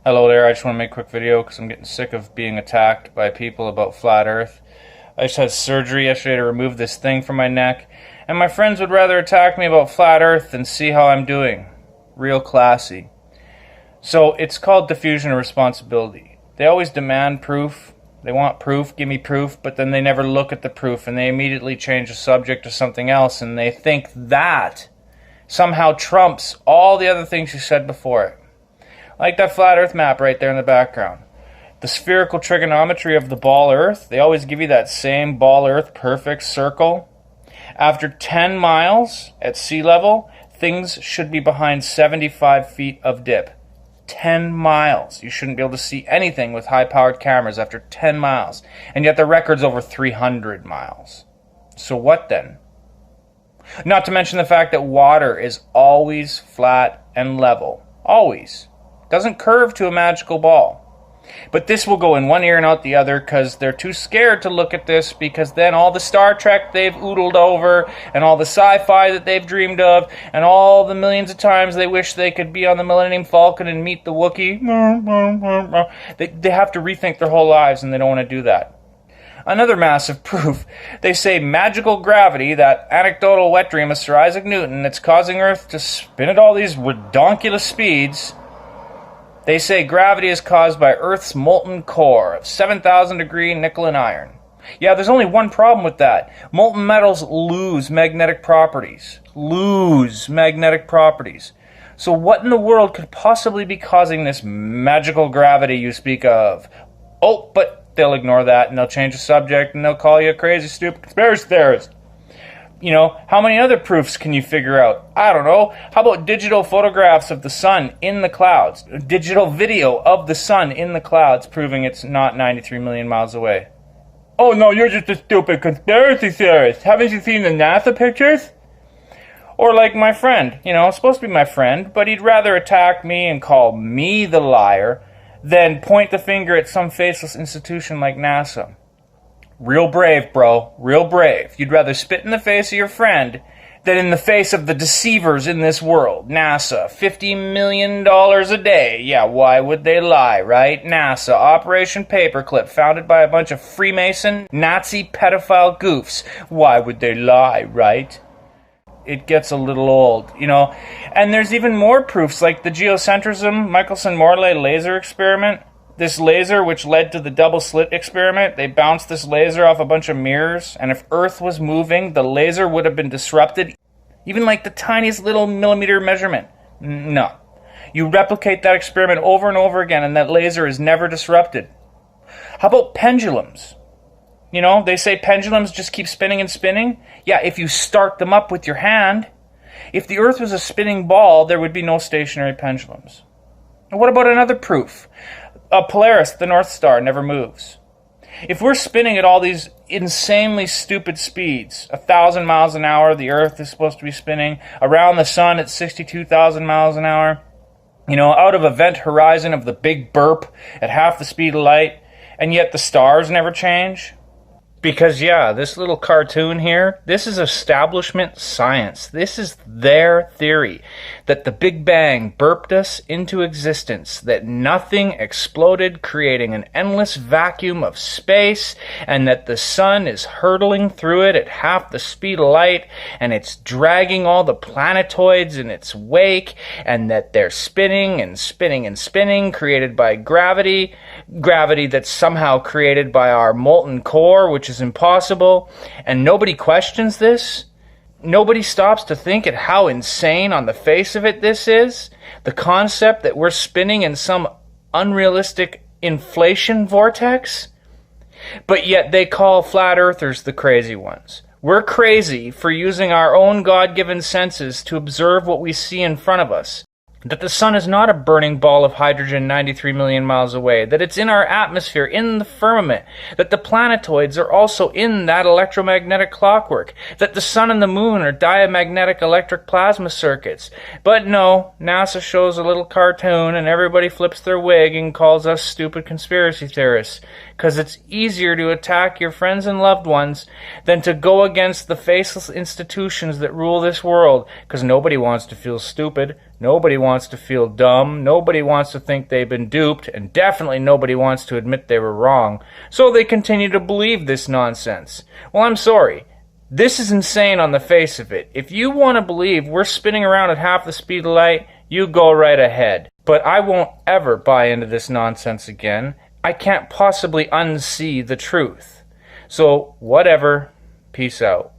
Hello there, I just want to make a quick video because I'm getting sick of being attacked by people about flat earth. I just had surgery yesterday to remove this thing from my neck, and my friends would rather attack me about flat earth than see how I'm doing. Real classy. So it's called diffusion of responsibility. They always demand proof. They want proof, give me proof, but then they never look at the proof and they immediately change the subject to something else, and they think that somehow trumps all the other things you said before it. Like that flat earth map right there in the background. The spherical trigonometry of the ball earth, they always give you that same ball earth perfect circle. After 10 miles at sea level, things should be behind 75 feet of dip. 10 miles. You shouldn't be able to see anything with high-powered cameras after 10 miles. And yet the record's over 300 miles. So what then? Not to mention the fact that water is always flat and level. Always. Doesn't curve to a magical ball. But this will go in one ear and out the other because they're too scared to look at this, because then all the Star Trek they've oodled over and all the sci-fi that they've dreamed of and all the millions of times they wish they could be on the Millennium Falcon and meet the Wookiee, they have to rethink their whole lives, and they don't want to do that. Another massive proof. They say magical gravity, that anecdotal wet dream of Sir Isaac Newton that's causing Earth to spin at all these redonkulous speeds. They say gravity is caused by Earth's molten core of 7,000 degree nickel and iron. Yeah, there's only one problem with that. Molten metals lose magnetic properties. So what in the world could possibly be causing this magical gravity you speak of? Oh, but they'll ignore that and they'll change the subject and they'll call you a crazy, stupid conspiracy theorist. You know, how many other proofs can you figure out? I don't know. How about digital photographs of the sun in the clouds? Digital video of the sun in the clouds proving it's not 93 million miles away. Oh no, you're just a stupid conspiracy theorist. Haven't you seen the NASA pictures? Or like my friend, supposed to be my friend, but he'd rather attack me and call me the liar than point the finger at some faceless institution like NASA. Real brave, bro. Real brave. You'd rather spit in the face of your friend than in the face of the deceivers in this world. NASA, $50 million a day. Yeah, why would they lie, right? NASA, Operation Paperclip, founded by a bunch of Freemason, Nazi, pedophile goofs. Why would they lie, right? It gets a little old, And there's even more proofs, like the geocentrism Michelson-Morley laser experiment. This laser, which led to the double slit experiment, they bounced this laser off a bunch of mirrors, and if Earth was moving, the laser would have been disrupted, even like the tiniest little millimeter measurement. No. You replicate that experiment over and over again, and that laser is never disrupted. How about pendulums? They say pendulums just keep spinning and spinning. Yeah, if you start them up with your hand. If the Earth was a spinning ball, there would be no stationary pendulums. And what about another proof? Polaris, the North Star, never moves. If we're spinning at all these insanely stupid speeds, 1,000 miles an hour, the Earth is supposed to be spinning, around the sun at 62,000 miles an hour, out of event horizon of the Big Burp at half the speed of light, and yet the stars never change? Because, yeah, this little cartoon here, this is establishment science. This is their theory, that the Big Bang burped us into existence, that nothing exploded, creating an endless vacuum of space, and that the sun is hurtling through it at half the speed of light, and it's dragging all the planetoids in its wake, and that they're spinning and spinning and spinning, created by gravity that's somehow created by our molten core, which is impossible, and nobody questions this. Nobody stops to think at how insane on the face of it this is. The concept that we're spinning in some unrealistic inflation vortex. But yet they call flat earthers the crazy ones. We're crazy for using our own God-given senses to observe what we see in front of us. That the sun is not a burning ball of hydrogen 93 million miles away, that it's in our atmosphere, in the firmament, that the planetoids are also in that electromagnetic clockwork, that the sun and the moon are diamagnetic electric plasma circuits. But no, NASA shows a little cartoon and everybody flips their wig and calls us stupid conspiracy theorists. because it's easier to attack your friends and loved ones than to go against the faceless institutions that rule this world, because nobody wants to feel stupid, nobody wants to feel dumb, nobody wants to think they've been duped, and definitely nobody wants to admit they were wrong. So they continue to believe this nonsense. Well, I'm sorry. This is insane on the face of it. If you want to believe we're spinning around at half the speed of light, you go right ahead. But I won't ever buy into this nonsense again. I can't possibly unsee the truth. So, whatever. Peace out.